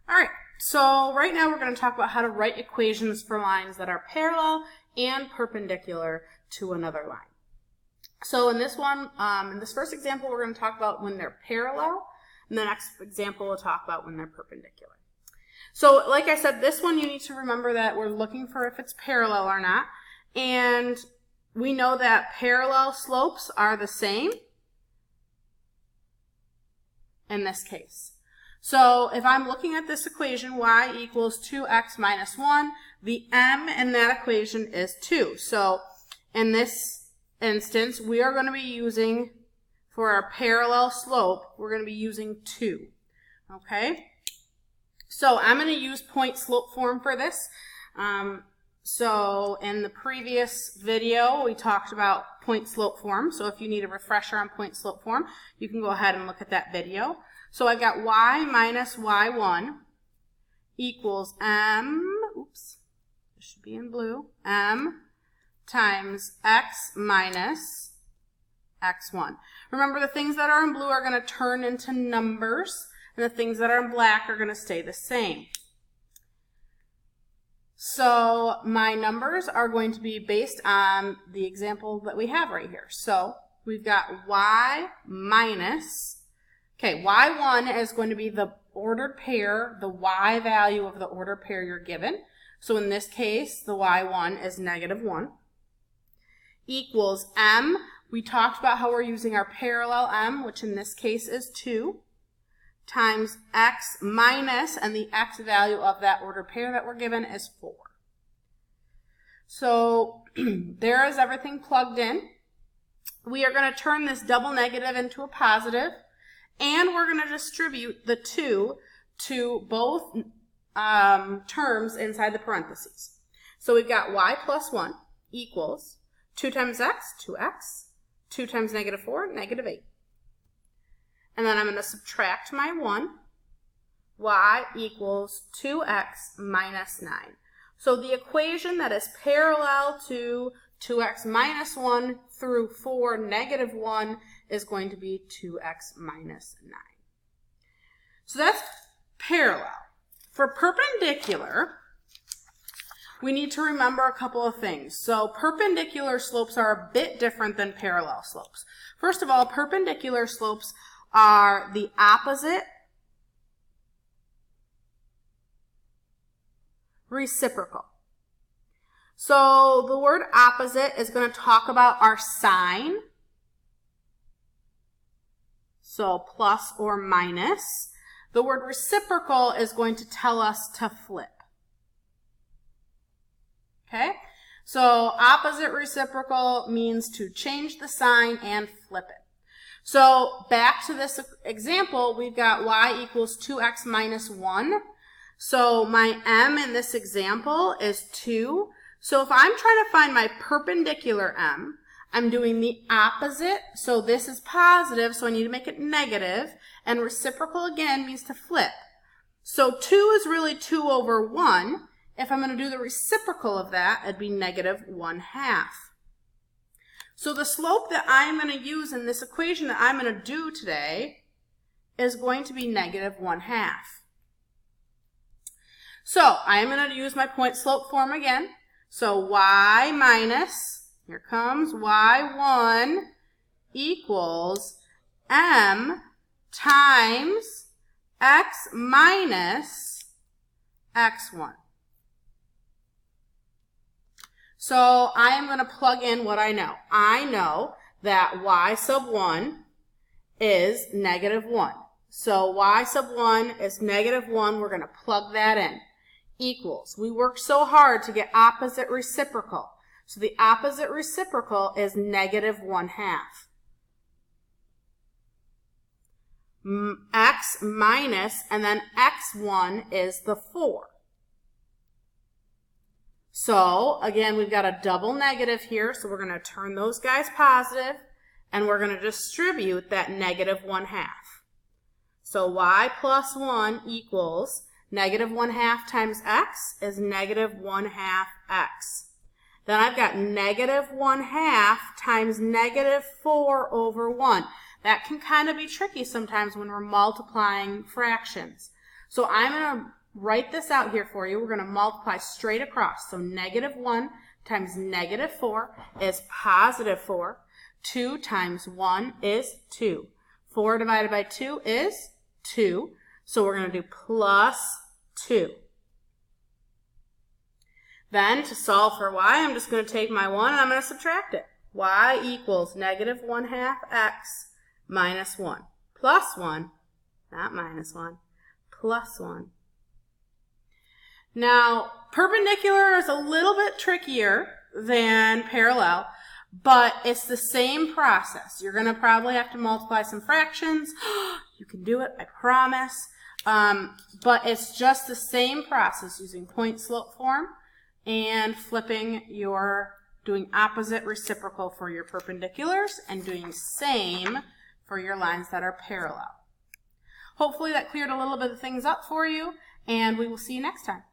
All right, so right now we're going to talk about how to write equations for lines that are parallel and perpendicular to another line. So in this one, in this first example, we're going to talk about when they're parallel, and the next example we'll talk about when they're perpendicular. So like I said, this one you need to remember that we're looking for if it's parallel or not, and we know that parallel slopes are the same in this case. So if I'm looking at this equation, y equals 2x minus 1, the m in that equation is 2. So in this instance, we are going to be using, for our parallel slope, we're going to be using 2. Okay? So I'm going to use point slope form for this. So in the previous video, we talked about point slope form. So if you need a refresher on point slope form, you can go ahead and look at that video. So I got y minus y1 equals m, oops, this should be in blue, m times x minus x1. Remember, the things that are in blue are going to turn into numbers, and the things that are in black are going to stay the same. So my numbers are going to be based on the example that we have right here. So we've got y minus, okay, y1 is going to be the ordered pair, the y value of the ordered pair you're given. So in this case, the y1 is negative 1, equals m. We talked about how we're using our parallel m, which in this case is 2, times x minus, and the x value of that ordered pair that we're given is 4. So there is everything plugged in. We are going to turn this double negative into a positive, and we're going to distribute the 2 to both terms inside the parentheses. So we've got y plus 1 equals 2 times x, 2x, 2 times negative 4, negative 8. And then I'm going to subtract my 1, y equals 2x minus 9. So the equation that is parallel to 2x minus 1 through 4, negative 1, is going to be 2x minus 9. So that's parallel. For perpendicular, we need to remember a couple of things. So perpendicular slopes are a bit different than parallel slopes. First of all, perpendicular slopes are the opposite reciprocal. So the word opposite is going to talk about our sign. So plus or minus. The word reciprocal is going to tell us to flip. Okay? So opposite reciprocal means to change the sign and flip it. So back to this example, we've got y equals 2x minus 1. So my m in this example is 2. So if I'm trying to find my perpendicular m, I'm doing the opposite. So this is positive, so I need to make it negative. And reciprocal, again, means to flip. So 2 is really 2 over 1. If I'm going to do the reciprocal of that, it'd be negative 1/2. So the slope that I'm going to use in this equation that I'm going to do today is going to be negative 1/2. So I am going to use my point slope form again. So y minus, here comes y1 equals m times x minus x1. So I am going to plug in what I know. I know that y sub 1 is negative 1. So y sub 1 is negative 1. We're going to plug that in. Equals. We worked so hard to get opposite reciprocal. So the opposite reciprocal is negative 1/2. X minus, and then x1 is the 4. So, again, we've got a double negative here, so we're going to turn those guys positive, and we're going to distribute that negative 1/2. So y plus 1 equals negative 1/2 times x is negative 1/2 x. Then I've got negative 1/2 times negative 4 over 1. That can kind of be tricky sometimes when we're multiplying fractions. So I'm going to write this out here for you. We're going to multiply straight across. So negative 1 times negative 4 is positive 4. 2 times 1 is 2. 4 divided by 2 is 2. So we're going to do plus 2. Then to solve for y, I'm just going to take my 1 and I'm going to subtract it. Y equals negative 1/2 x minus 1 plus 1, not minus 1, plus 1. Now, perpendicular is a little bit trickier than parallel, but it's the same process. You're going to probably have to multiply some fractions. You can do it, I promise. But it's just the same process using point slope form and flipping doing opposite reciprocal for your perpendiculars and doing same for your lines that are parallel. Hopefully that cleared a little bit of things up for you, and we will see you next time.